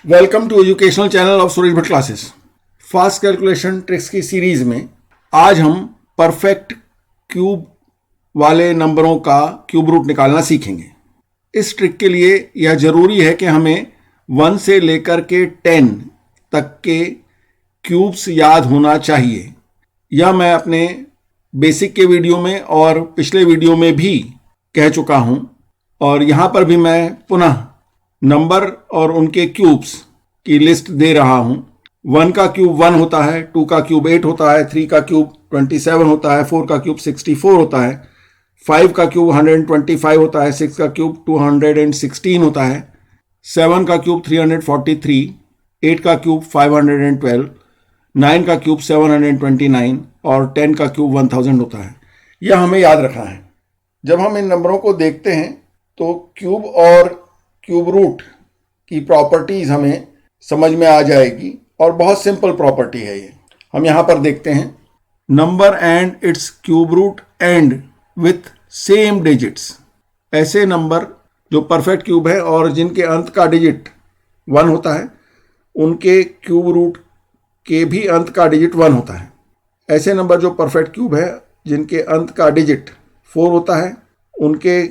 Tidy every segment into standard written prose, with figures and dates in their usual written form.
Welcome to educational channel of Suresh Bhatt classes. Fast calculation tricks की series में आज हम परफेक्ट क्यूब वाले नंबरों का क्यूब रूट निकालना सीखेंगे। इस ट्रिक के लिए यह जरूरी है कि हमें 1 से लेकर के 10 तक के क्यूब्स याद होना चाहिए। यह मैं अपने बेसिक के वीडियो में और पिछले वीडियो में भी कह चुका हूं, और यहाँ पर भी मैं पुनः नंबर और उनके क्यूब्स की लिस्ट दे रहा हूं। 1 का क्यूब 1 होता है, 2 का क्यूब 8 होता है, 3 का क्यूब 27 होता है, 4 का क्यूब 64 होता है, 5 का क्यूब 125 होता है, 6 का क्यूब 216 होता है, 7 का क्यूब 343, 8 का क्यूब 512, 9 का क्यूब 729 और 10 का क्यूब 1000 होता है। यह हमें याद रखना है। जब हम इन नंबरों को देखते हैं तो क्यूब और क्यूब रूट की प्रॉपर्टीज हमें समझ में आ जाएगी, और बहुत सिंपल प्रॉपर्टी है ये। हम यहाँ पर देखते हैं, number and its cube root end with same digits. ऐसे नंबर जो परफेक्ट क्यूब है और जिनके अंत का डिजिट 1 होता है, उनके क्यूब रूट के भी अंत का डिजिट 1 होता है। ऐसे नंबर जो परफेक्ट क्यूब है जिनके अंत का डिजिट 4 होता है, उनके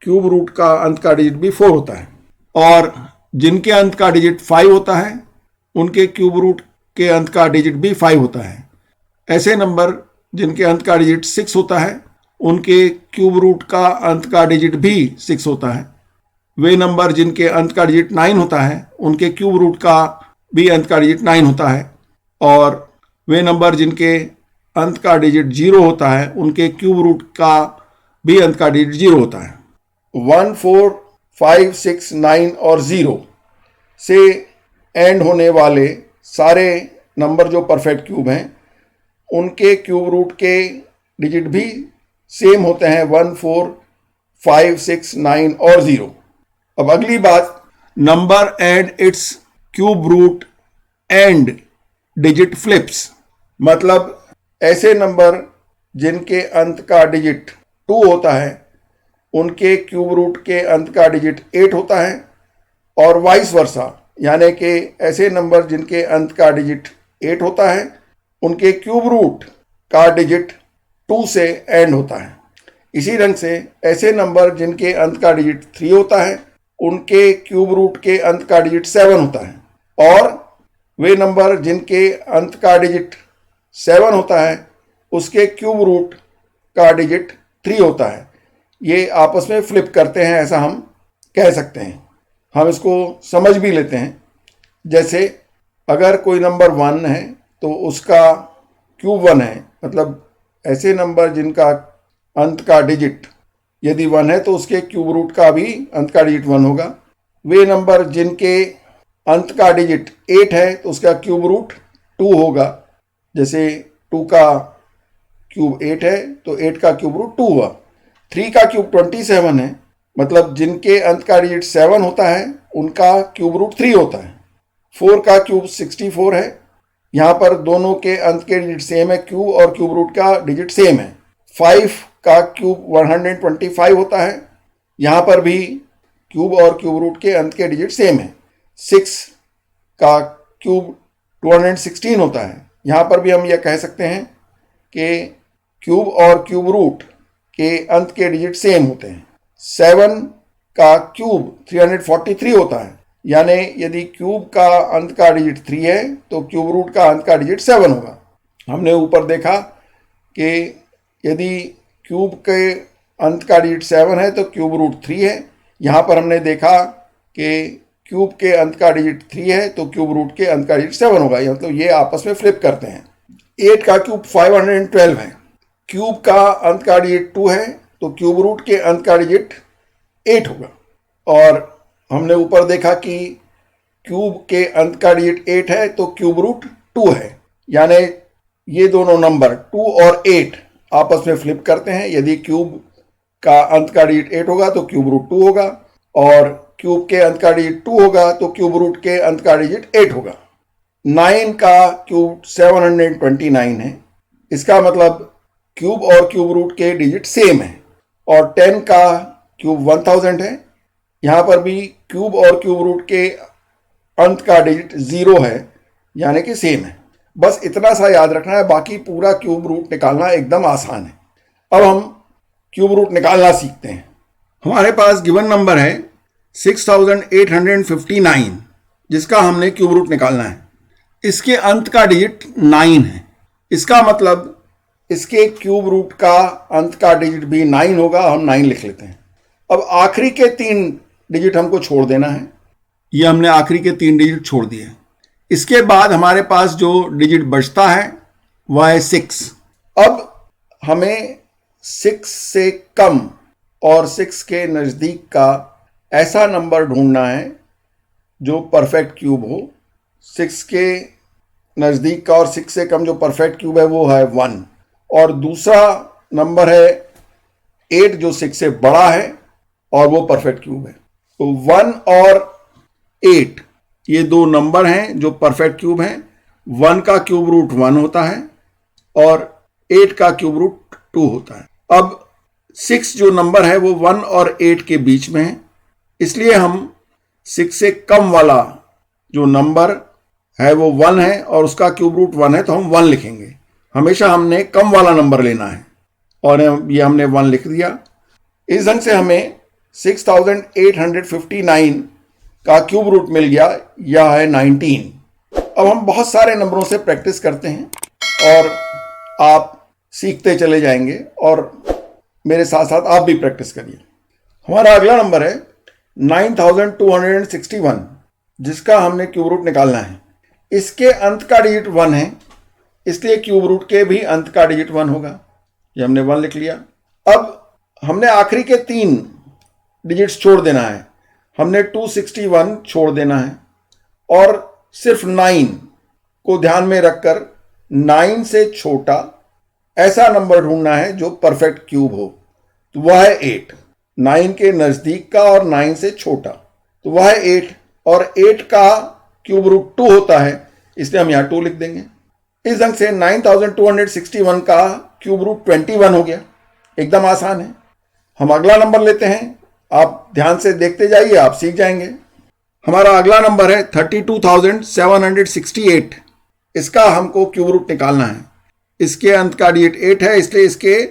क्यूब रूट का अंत का डिजिट भी 4 होता है। और जिनके अंत का डिजिट 5 होता है, उनके क्यूब रूट के अंत का डिजिट भी 5 होता है। ऐसे नंबर जिनके अंत का डिजिट 6 होता है, उनके क्यूब रूट का अंत का डिजिट भी 6 होता है। वे नंबर जिनके अंत का डिजिट 9 होता है, उनके क्यूब रूट का भी अंत का डिजिट 9 होता है। और वे नंबर जिनके अंत का डिजिट 0 होता है, उनके क्यूब रूट का भी अंत का डिजिट 0 होता है। 1, 4, 5, 6, 9 और 0 से एंड होने वाले सारे नंबर जो परफेक्ट क्यूब हैं, उनके क्यूब रूट के डिजिट भी सेम होते हैं, 1, 4, 5, 6, 9 और 0। अब अगली बात, number and its cube root end digit flips. मतलब ऐसे नंबर जिनके अंत का डिजिट 2 होता है, उनके क्यूब रूट के अंत का डिजिट 8 होता है, और वाइस वर्सा, यानी कि ऐसे नंबर जिनके अंत का डिजिट 8 होता है, उनके क्यूब रूट का डिजिट 2 से एंड होता है। इसी ढंग से ऐसे नंबर जिनके अंत का डिजिट 3 होता है, उनके क्यूब रूट के अंत का डिजिट 7 होता है, और वे नंबर जिनके अंत का डिजिट 7 होता है, उसके क्यूब रूट का डिजिट 3 होता है। ये आपस में फ्लिप करते हैं, ऐसा हम कह सकते हैं। हम इसको समझ भी लेते हैं। जैसे अगर कोई नंबर 1 है तो उसका क्यूब 1 है, मतलब ऐसे नंबर जिनका अंत का डिजिट यदि 1 है तो उसके क्यूब रूट का भी अंत का डिजिट 1 होगा। वे नंबर जिनके अंत का डिजिट 8 है तो उसका क्यूब रूट 2 होगा। जैसे 2 का क्यूब 8 है तो 8 का क्यूब रूट 2 हुआ। 3 का क्यूब 27 है, मतलब जिनके अंत का डिजिट 7 होता है, उनका क्यूब रूट 3 होता है। 4 का क्यूब 64 है, यहाँ पर दोनों के अंत के डिजिट सेम है, क्यूब और क्यूब रूट का डिजिट सेम है। 5 का क्यूब 125 होता है, यहाँ पर भी क्यूब और क्यूब रूट के अंत के डिजिट सेम है। 6 का क्यूब 216 होता है, यहाँ पर भी हम यह कह सकते हैं कि क्यूब और क्यूब रूट के अंत के डिजिट सेम होते हैं। 7 का क्यूब 343 होता है, यानी यदि क्यूब का अंत का डिजिट 3 है तो क्यूब रूट का अंत का डिजिट 7 होगा। हमने ऊपर देखा कि यदि क्यूब के अंत का डिजिट 7 है तो क्यूब रूट 3 है। यहाँ पर हमने देखा कि क्यूब के अंत का डिजिट 3 है तो क्यूब रूट के अंत का डिजिट 7 होगा, मतलब ये आपस में फ्लिप करते हैं। 8 का क्यूब 512 है, क्यूब का अंत का डिजिट 2 है तो क्यूब रूट के अंत का डिजिट 8 होगा। और हमने ऊपर देखा कि क्यूब के अंत का डिजिट 8 है तो क्यूब रूट 2 है, यानी ये दोनों नंबर 2 और 8 आपस में फ्लिप करते हैं। यदि क्यूब का अंत का डिजिट 8 होगा तो क्यूब रूट 2 होगा, और क्यूब के अंत का डिजिट 2 होगा तो क्यूब रूट के अंत का डिजिट 8 होगा। 9 का क्यूब 729 है, इसका मतलब क्यूब और क्यूब रूट के डिजिट सेम है। और 10 का क्यूब 1000 है, यहाँ पर भी क्यूब और क्यूब रूट के अंत का डिजिट 0 है, यानी कि सेम है। बस इतना सा याद रखना है, बाकी पूरा क्यूब रूट निकालना एकदम आसान है। अब हम क्यूब रूट निकालना सीखते हैं। हमारे पास गिवन नंबर है 6859, जिसका हमने क्यूब रूट निकालना है। इसके अंत का डिजिट 9 है। इसका मतलब इसके क्यूब रूट का अंत का डिजिट भी 9 होगा। हम 9 लिख लेते हैं। अब आखिरी के 3 डिजिट हमको छोड़ देना है। ये हमने आखिरी के 3 डिजिट छोड़ दिए। इसके बाद हमारे पास जो डिजिट बचता है वह है 6। अब हमें 6 से कम और 6 के नज़दीक का ऐसा नंबर ढूंढना है जो परफेक्ट क्यूब हो। 6 के नज़दीक का और 6 से कम जो परफेक्ट क्यूब है वो है 1, और दूसरा नंबर है 8 जो 6 से बड़ा है और वो परफेक्ट क्यूब है। तो 1 और 8 ये 2 नंबर हैं जो परफेक्ट क्यूब हैं। 1 का क्यूब रूट 1 होता है और 8 का क्यूब रूट 2 होता है। अब 6 जो नंबर है वो 1 और 8 के बीच में है, इसलिए हम 6 से कम वाला जो नंबर है वो 1 है और उसका क्यूब रूट 1 है, तो हम 1 लिखेंगे। हमेशा हमने कम वाला नंबर लेना है और ये हमने 1 लिख दिया। इस ढंग से हमें 6859 का क्यूब रूट मिल गया, यह है 19। अब हम बहुत सारे नंबरों से प्रैक्टिस करते हैं और आप सीखते चले जाएंगे और मेरे साथ साथ आप भी प्रैक्टिस करिए। हमारा अगला नंबर है 9261, जिसका हमने क्यूब रूट निकालना है। इसके अंत का डिजिट 1 है, इसलिए क्यूब रूट के भी अंत का डिजिट 1 होगा। ये हमने 1 लिख लिया। अब हमने आखिरी के 3 डिजिट्स छोड़ देना है। हमने 261 छोड़ देना है और सिर्फ 9 को ध्यान में रखकर 9 से छोटा ऐसा नंबर ढूंढना है जो परफेक्ट क्यूब हो, तो वह है 8। 9 के नज़दीक का और 9 से छोटा, तो वह है 8, और 8 का क्यूब रूट 2 होता है, इसलिए हम यहाँ 2 लिख देंगे। इस ढंग से 9261 का क्यूब रूट 21 हो गया। एकदम आसान है। हम अगला नंबर लेते हैं, आप ध्यान से देखते जाइए, आप सीख जाएंगे। हमारा अगला नंबर है 32,768। इसका हमको क्यूब रूट निकालना है। इसके अंत का डिजिट 8 है, इसलिए इसके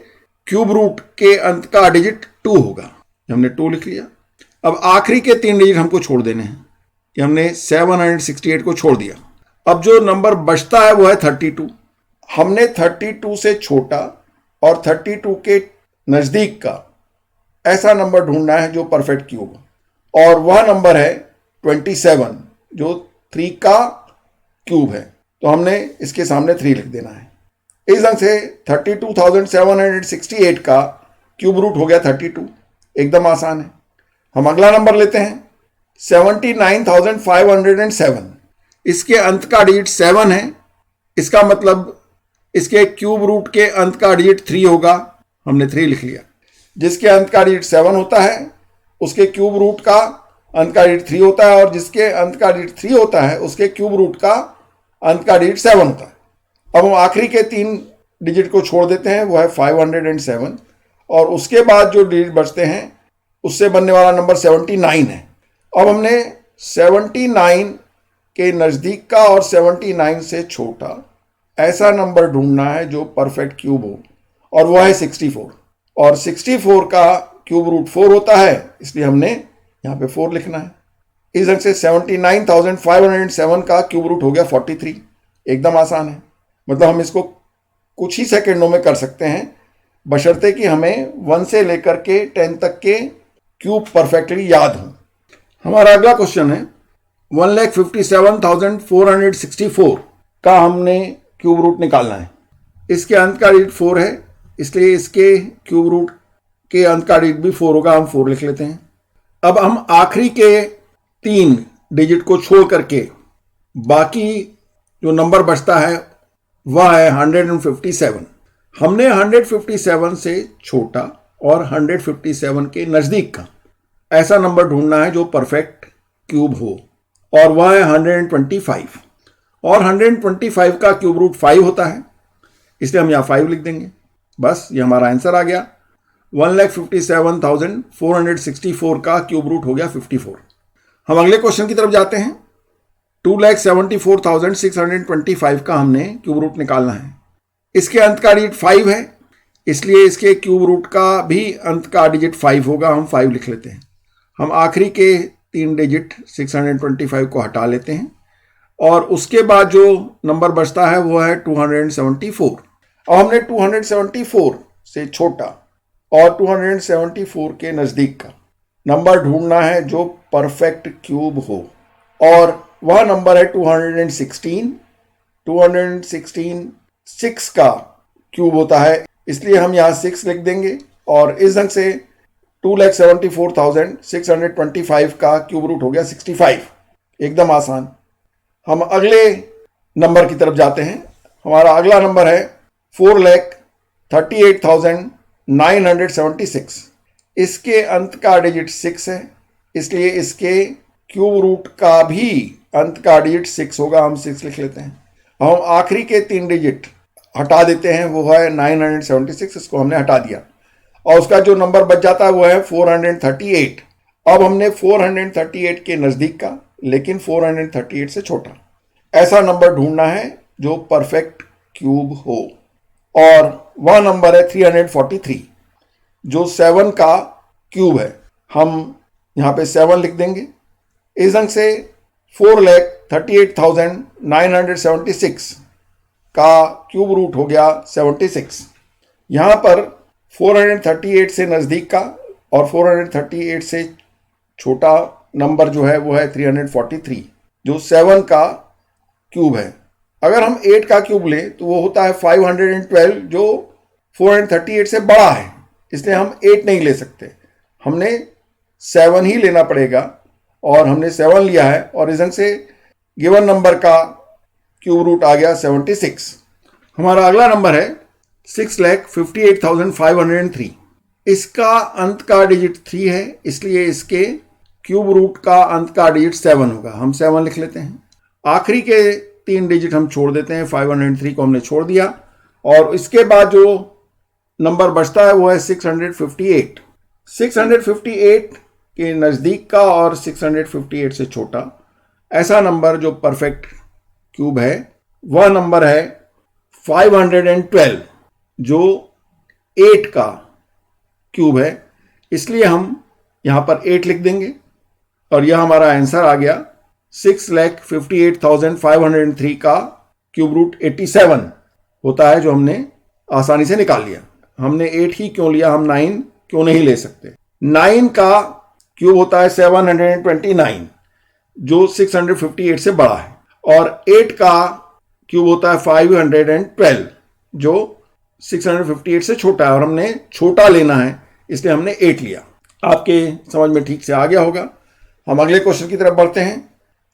क्यूब रूट के अंत का डिजिट 2 होगा। हमने 2 लिख लिया। अब आखिरी के 3 डिजिट हमको छोड़ देने हैं, कि हमने 768 को छोड़ दिया। अब जो नंबर बचता है वो है 32। हमने 32 से छोटा और 32 के नज़दीक का ऐसा नंबर ढूंढना है जो परफेक्ट क्यूब हो, और वह नंबर है 27, जो 3 का क्यूब है, तो हमने इसके सामने 3 लिख देना है। इस ढंग से 32,768 का क्यूब रूट हो गया 32। एकदम आसान है। हम अगला नंबर लेते हैं 79,507। इसके अंत का डिजिट 7 है, इसका मतलब इसके क्यूब रूट के अंत का डिजिट 3 होगा। हमने 3 लिख लिया। जिसके अंत का डिजिट 7 होता है उसके क्यूब रूट का अंत का डिजिट 3 होता है, और जिसके अंत का डिजिट 3 होता है उसके क्यूब रूट का अंत का डिजिट 7 होता है। अब हम आखिरी के 3 डिजिट को छोड़ देते हैं, वो है 507, और उसके बाद जो डिजिट बचते हैं उससे बनने वाला नंबर 79 है। अब हमने 79 के नज़दीक का और 79 से छोटा ऐसा नंबर ढूंढना है जो परफेक्ट क्यूब हो, और वह है 64, और 64 का क्यूब रूट 4 होता है, इसलिए हमने यहाँ पे 4 लिखना है। इस ढंग से 79,507 का क्यूब रूट हो गया 43। एकदम आसान है। मतलब हम इसको कुछ ही सेकेंडों में कर सकते हैं, बशर्ते कि हमें 1 से लेकर के 10 तक के क्यूब परफेक्टली याद हों। हमारा अगला क्वेश्चन है 1,57,464 का हमने क्यूब रूट निकालना है। इसके अंत का डिजिट 4 है, इसलिए इसके क्यूब रूट के अंत का डिजिट भी 4 होगा। हम 4 लिख लेते हैं। अब हम आखिरी के 3 डिजिट को छोड़ करके बाकी जो नंबर बचता है वह है 157। हमने 157 से छोटा और 157 के नज़दीक का ऐसा नंबर ढूंढना है जो परफेक्ट क्यूब हो, और वह है 125, और 125 का क्यूब रूट 5 होता है, इसलिए हम यहाँ 5 लिख देंगे। बस ये हमारा आंसर आ गया। 1,57,464 का क्यूब रूट हो गया 54। हम अगले क्वेश्चन की तरफ जाते हैं। 2,74,625 का हमने क्यूब रूट निकालना है। इसके अंत का डिजिट 5 है, इसलिए इसके क्यूब रूट का भी अंत का डिजिट 5 होगा। हम 5 लिख लेते हैं। हम आखिरी के 3 डिजिट 625 को हटा लेते हैं और उसके बाद जो नंबर बचता है वो है 274। अब हमने 274 से छोटा और 274 के नज़दीक का नंबर ढूंढना है जो परफेक्ट क्यूब हो, और वह नंबर है 216। 216 6 का क्यूब होता है, इसलिए हम यहाँ 6 लिख देंगे और इस ढंग से 2,74,625 का क्यूब रूट हो गया 65। एकदम आसान। हम अगले नंबर की तरफ जाते हैं। हमारा अगला नंबर है 4,38,976। इसके अंत का डिजिट 6 है, इसलिए इसके क्यूब रूट का भी अंत का डिजिट 6 होगा। हम 6 लिख लेते हैं। हम आखिरी के 3 डिजिट हटा देते हैं, वो है 976। इसको हमने हटा दिया और उसका जो नंबर बच जाता है वो है 438। अब हमने 438 के नज़दीक का लेकिन 438 से छोटा ऐसा नंबर ढूंढना है जो परफेक्ट क्यूब हो, और वह नंबर है 343 जो 7 का क्यूब है। हम यहाँ पे 7 लिख देंगे। इस ढंग से 4,38,976 का क्यूब रूट हो गया 76। यहाँ पर 438 से नज़दीक का और 438 से छोटा नंबर जो है वो है 343 जो 7 का क्यूब है। अगर हम 8 का क्यूब लें तो वो होता है 512 जो 438 से बड़ा है, इसलिए हम 8 नहीं ले सकते, हमने 7 ही लेना पड़ेगा और हमने 7 लिया है और इस ढंग से गिवन नंबर का क्यूब रूट आ गया 76। हमारा अगला नंबर है 6,58,503। इसका अंत का डिजिट 3 है, इसलिए इसके क्यूब रूट का अंत का डिजिट 7 होगा। हम 7 लिख लेते हैं। आखिरी के 3 डिजिट हम छोड़ देते हैं। 503 को हमने छोड़ दिया और इसके बाद जो नंबर बचता है वो है 658। 658 के नज़दीक का और 658 से छोटा ऐसा नंबर जो परफेक्ट क्यूब है वह नंबर है 512 जो 8 का क्यूब है, इसलिए हम यहाँ पर 8 लिख देंगे और यह हमारा आंसर आ गया। 6,58,503 का क्यूब रूट 87 होता है जो हमने आसानी से निकाल लिया। हमने 8 ही क्यों लिया, हम 9 क्यों नहीं ले सकते। 9 का क्यूब होता है 729 जो 658 से बड़ा है, और 8 का क्यूब होता है 512 जो 658 से छोटा है और हमने छोटा लेना है इसलिए हमने 8 लिया। आपके समझ में ठीक से आ गया होगा। हम अगले क्वेश्चन की तरफ बढ़ते हैं।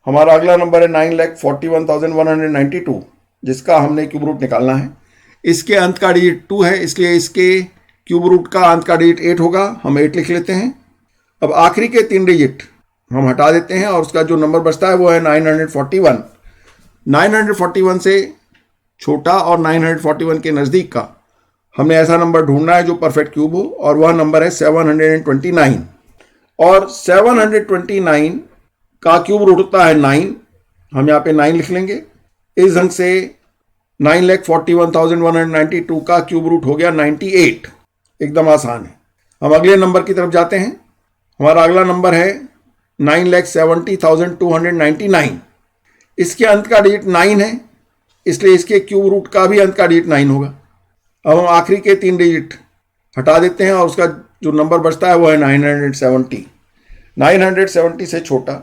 हमारा अगला नंबर है 9,41,192 जिसका हमने क्यूब रूट निकालना है। इसके अंत का डिजिट 2 है, इसलिए इसके क्यूब रूट का अंत का डिजिट 8 होगा। हम 8 लिख लेते हैं। अब आखिरी के 3 डिजिट हम हटा देते हैं और उसका जो नंबर बचता है वो है 941। 941 से छोटा और 941 के नज़दीक का हमने ऐसा नंबर ढूंढना है जो परफेक्ट क्यूब हो, और वह नंबर है 729। और 729 का क्यूब रूट होता है 9। हम यहाँ पे 9 लिख लेंगे। इस ढंग से 9,41,192 का क्यूब रूट हो गया 98। एकदम आसान है। हम अगले नंबर की तरफ जाते हैं। हमारा अगला नंबर है 9,70,299। इसके अंत का डिजिट 9 है, इसलिए इसके क्यूब रूट का भी अंत का डिजिट 9 होगा। अब हम आखिरी के 3 डिजिट हटा देते हैं और उसका जो नंबर बचता है वो है 970। 970 से छोटा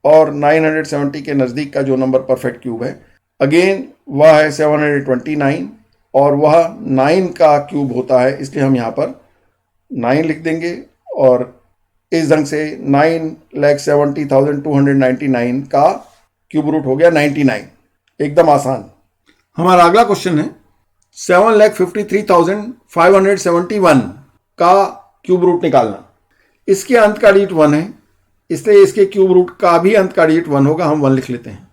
और 970 के नज़दीक का जो नंबर परफेक्ट क्यूब है अगेन वह है 729 और वह 9 का क्यूब होता है, इसलिए हम यहाँ पर 9 लिख देंगे और इस ढंग से 9,70,299 का क्यूब रूट हो गया 99। एकदम आसान। हमारा अगला क्वेश्चन है 7,53,571 का क्यूब रूट निकालना। इसके अंत का डिजिट 1 है, इसलिए इसके क्यूब रूट का भी अंत का डिजिट 1 होगा। हम 1 लिख लेते हैं।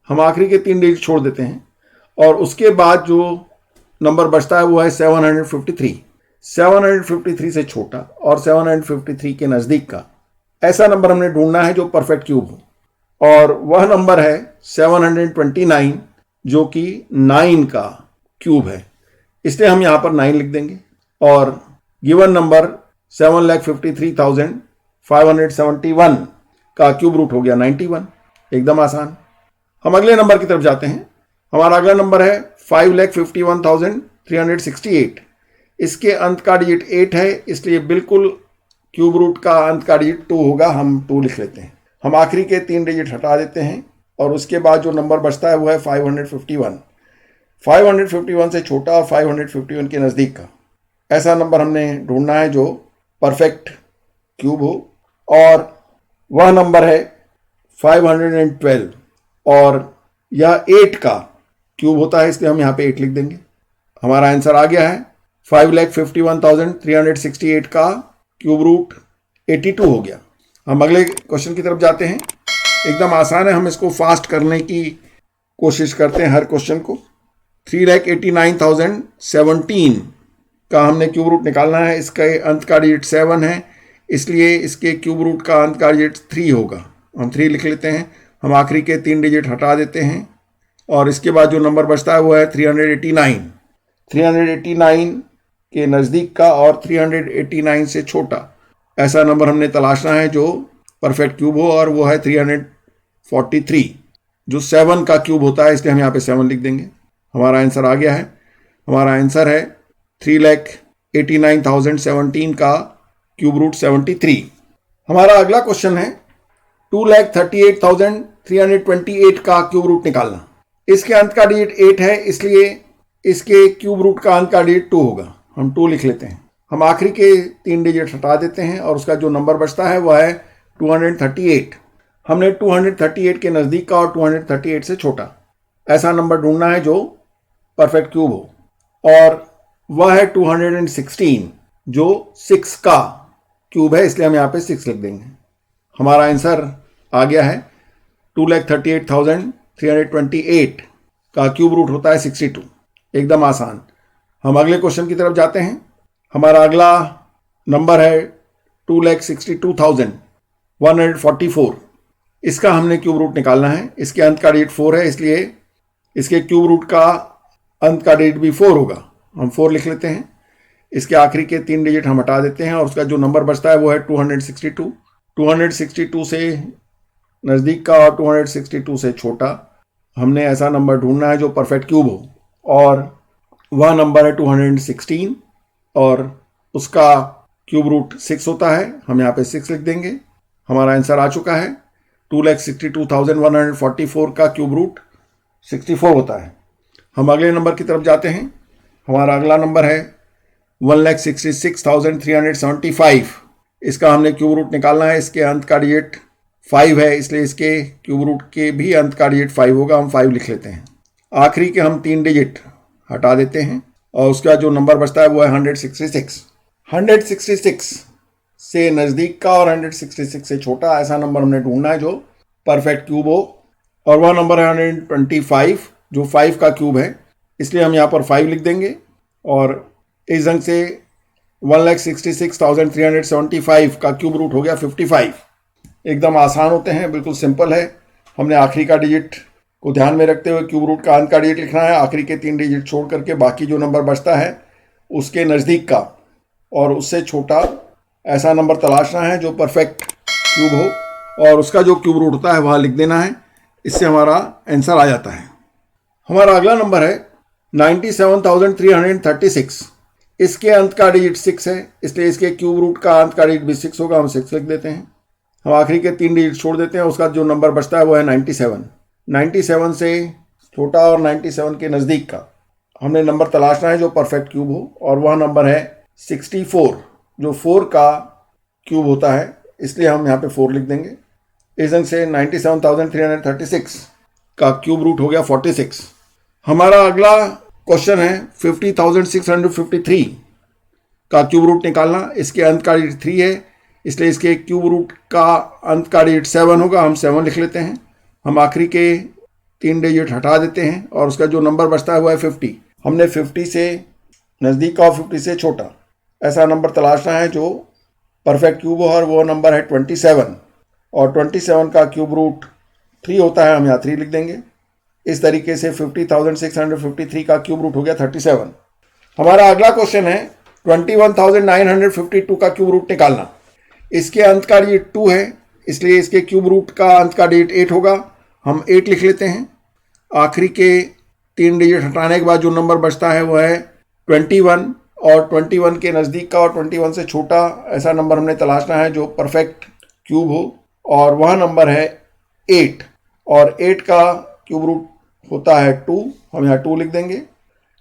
हम आखिरी के 3 डिजिट छोड़ देते हैं और उसके बाद जो नंबर बचता है वो है 753। 753 से छोटा और 753 के नज़दीक का ऐसा नंबर हमने ढूंढना है जो परफेक्ट क्यूब हो, और वह नंबर है 729 जो कि 9 का क्यूब है, इसलिए हम यहाँ पर 9 लिख देंगे। और गिवन नंबर 7,53,571 का क्यूब रूट हो गया 91, एकदम आसान। हम अगले नंबर की तरफ जाते हैं। हमारा अगला नंबर है 5,51,368। इसके अंत का डिजिट 8 है, इसलिए बिल्कुल क्यूब रूट का अंत का डिजिट 2 होगा, हम 2 लिख लेते हैं। हम आखिरी के 3 डिजिट हटा देते हैं और उसके बाद जो नंबर बचता है वो है 551। 551 से छोटा और 551 के नज़दीक का ऐसा नंबर हमने ढूंढना है जो परफेक्ट क्यूब हो, और वह नंबर है 512 और यह 8 का क्यूब होता है, इसलिए हम यहाँ पे 8 लिख देंगे। हमारा आंसर आ गया है 5,51,368 का क्यूब रूट 82 हो गया। हम अगले क्वेश्चन की तरफ जाते हैं। एकदम आसान है, हम इसको फास्ट करने की कोशिश करते हैं हर क्वेश्चन को। 3,89,017 का हमने क्यूब रूट निकालना है। इसका अंत का डिजिट 7 है, इसलिए इसके क्यूब रूट का अंत का डिजिट 3 होगा, हम 3 लिख लेते हैं। हम आखिरी के 3 डिजिट हटा देते हैं और इसके बाद जो नंबर बचता है वो है 389। 389 के नज़दीक का और 389 से छोटा ऐसा नंबर हमने तलाशना है जो परफेक्ट क्यूब हो, और वो है 343 जो 7 का क्यूब होता है, इसलिए हम यहाँ पे 7 लिख देंगे। हमारा आंसर आ गया है। हमारा आंसर है 3,89,017 का क्यूब रूट 73। हमारा अगला क्वेश्चन है 2,38,328 का क्यूब रूट निकालना। इसके अंत का डिजिट 8 है, इसलिए इसके क्यूब रूट का अंत का डिजिट 2 होगा, हम 2 लिख लेते हैं। हम आखिरी के 3 डिजिट हटा देते हैं और उसका जो नंबर बचता है वह है 238। हमने 238 के नज़दीक का और 238 से छोटा ऐसा नंबर ढूंढना है जो परफेक्ट क्यूब हो, और वह है 216 जो 6 का क्यूब है, इसलिए हम यहाँ पे 6 लिख देंगे। हमारा आंसर आ गया है 2,38,328 का क्यूब रूट होता है 62, एकदम आसान। हम अगले क्वेश्चन की तरफ जाते हैं। हमारा अगला नंबर है 2,62,144। इसका हमने क्यूब रूट निकालना है। इसके अंत का डिजिट 4 है, इसलिए इसके क्यूब रूट का अंत का डिजिट भी 4 होगा, हम 4 लिख लेते हैं। इसके आखिरी के 3 डिजिट हम हटा देते हैं और उसका जो नंबर बचता है वो है 262। 262 से नज़दीक का और 262 से छोटा हमने ऐसा नंबर ढूंढना है जो परफेक्ट क्यूब हो, और वह नंबर है 216 और उसका क्यूब रूट 6 होता है, हम यहाँ पे 6 लिख देंगे। हमारा आंसर आ चुका है 2,62,144 का क्यूब रूट 64 होता है। हम अगले नंबर की तरफ जाते हैं। हमारा अगला नंबर है 1,66,375। इसका हमने क्यूब रूट निकालना है। इसके अंत का डिजिट 5 है, इसलिए इसके क्यूब रूट के भी अंत का डिजिट 5 होगा, हम 5 लिख लेते हैं। आखिरी के हम 3 डिजिट हटा देते हैं और उसका जो नंबर बचता है वो है 166। 166 से नज़दीक का और 166 से छोटा ऐसा नंबर हमने ढूंढना है जो परफेक्ट क्यूब हो, और वह नंबर है 125 जो 5 का क्यूब है, इसलिए हम यहाँ पर 5 लिख देंगे। और इस ढंग से 1,66,375 का क्यूब रूट हो गया 55। एकदम आसान होते हैं, बिल्कुल सिंपल है। हमने आखिरी का डिजिट को ध्यान में रखते हुए क्यूब रूट का अंत का डिजिट लिखना है। आखिरी के 3 डिजिट छोड़ करके बाकी जो नंबर बचता है उसके नज़दीक का और उससे छोटा ऐसा नंबर तलाशना है जो परफेक्ट क्यूब हो, और उसका जो क्यूब रूट होता है वह लिख देना है। इससे हमारा आंसर आ जाता है। हमारा अगला नंबर है 97,336। इसके अंत का डिजिट 6 है, इसलिए इसके क्यूब रूट का अंत का डिजिट भी 6 होगा, हम 6 लिख देते हैं। हम आखिरी के 3 डिजिट छोड़ देते हैं, उसका जो नंबर बचता है वो है 97। 97 से छोटा और 97 के नज़दीक का हमने नंबर तलाशना है जो परफेक्ट क्यूब हो, और वह नंबर है 64 जो 4 का क्यूब होता है, इसलिए हम यहाँ पे 4 लिख देंगे। इस ढंग से 97,336 का क्यूब रूट हो गया 46। हमारा अगला क्वेश्चन है 50,653 का क्यूब रूट निकालना। इसके अंत का डिजिट 3 है, इसलिए इसके क्यूब रूट का अंत का डिजिट 7 होगा, हम 7 लिख लेते हैं। हम आखिरी के 3 डिजिट हटा देते हैं और उसका जो नंबर बचता है वो है 50। हमने 50 से नज़दीक का और 50 से छोटा ऐसा नंबर तलाशना है जो परफेक्ट क्यूब हो, और वो नंबर है 27, और 27 का क्यूब रूट 3 होता है, हम यहाँ 3 लिख देंगे। इस तरीके से 50,653 का क्यूब रूट हो गया 37। हमारा अगला क्वेश्चन है 21,952 का क्यूब रूट निकालना। इसके अंत का डिजिट 2 है, इसलिए इसके क्यूब रूट का अंत का डिजिट 8 होगा। हम 8 लिख लेते हैं। आखिरी के 3 डिजिट हटाने के बाद जो नंबर बचता है वह है 21, और 21 के नज़दीक का और 21 से छोटा ऐसा नंबर हमने तलाशना है जो परफेक्ट क्यूब हो, और वह नंबर है 8, और 8 का क्यूब रूट होता है 2। हम यहाँ 2 लिख देंगे।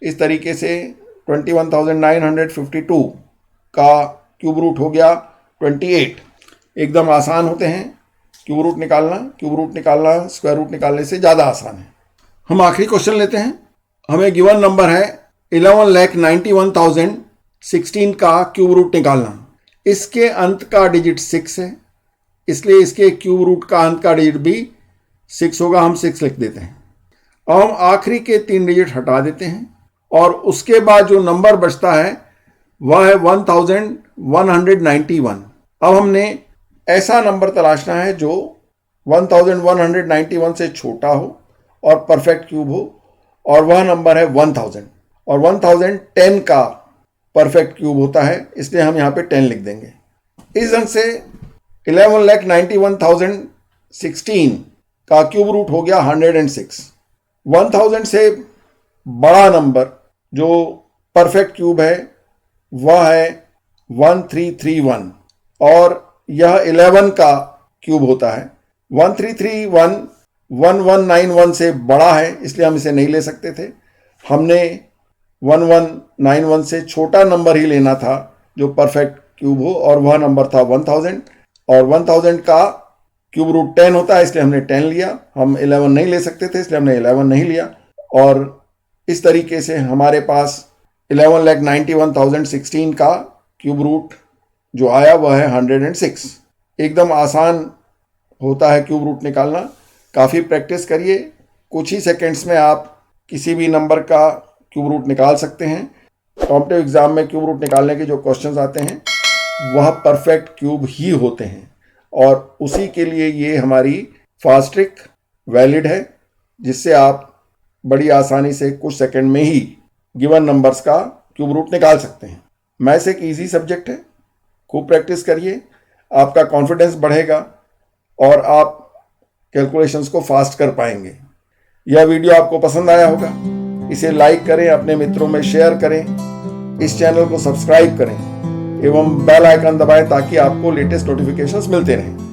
इस तरीके से 21,952 का क्यूब रूट हो गया 28। एकदम आसान होते हैं क्यूब रूट निकालना। क्यूब रूट निकालना स्क्वायर रूट निकालने से ज़्यादा आसान है। हम आखिरी क्वेश्चन लेते हैं। हमें गिवन नंबर है 11,91,016 का क्यूब रूट निकालना। इसके अंत का डिजिट 6 है, इसलिए इसके क्यूब रूट का अंत का डिजिट भी 6 होगा। हम 6 लिख देते हैं। अब हम आखिरी के 3 डिजिट हटा देते हैं, और उसके बाद जो नंबर बचता है वह है 1191। अब हमने ऐसा नंबर तलाशना है जो 1191 से छोटा हो और परफेक्ट क्यूब हो, और वह नंबर है 1000, और 1010 का परफेक्ट क्यूब होता है, इसलिए हम यहाँ पे 10 लिख देंगे। इस ढंग से 11,91,016 का क्यूब रूट हो गया 106। 1000 से बड़ा नंबर जो परफेक्ट क्यूब है वह है 1331, और यह 11 का क्यूब होता है। 1331 1191 से बड़ा है, इसलिए हम इसे नहीं ले सकते थे। हमने 1191 से छोटा नंबर ही लेना था जो परफेक्ट क्यूब हो, और वह नंबर था 1000, और 1000 का क्यूब रूट 10 होता है, इसलिए हमने 10 लिया। हम 11 नहीं ले सकते थे, इसलिए हमने 11 नहीं लिया, और इस तरीके से हमारे पास 11,91,016 का क्यूब रूट जो आया वह है 106। एकदम आसान होता है क्यूब रूट निकालना। काफ़ी प्रैक्टिस करिए, कुछ ही सेकंड्स में आप किसी भी नंबर का क्यूब रूट निकाल सकते हैं। कॉम्पिटिटिव एग्जाम में क्यूब रूट निकालने के जो क्वेश्चंस आते हैं वह परफेक्ट क्यूब ही होते हैं, और उसी के लिए ये हमारी फास्ट ट्रिक वैलिड है, जिससे आप बड़ी आसानी से कुछ सेकंड में ही गिवन नंबर्स का क्यूब रूट निकाल सकते हैं। मैथ्स एक इजी सब्जेक्ट है, खूब प्रैक्टिस करिए, आपका कॉन्फिडेंस बढ़ेगा और आप कैलकुलेशंस को फास्ट कर पाएंगे। यह वीडियो आपको पसंद आया होगा, इसे लाइक करें, अपने मित्रों में शेयर करें, इस चैनल को सब्सक्राइब करें एवं बेल आइकन दबाएं ताकि आपको लेटेस्ट नोटिफिकेशंस मिलते रहें।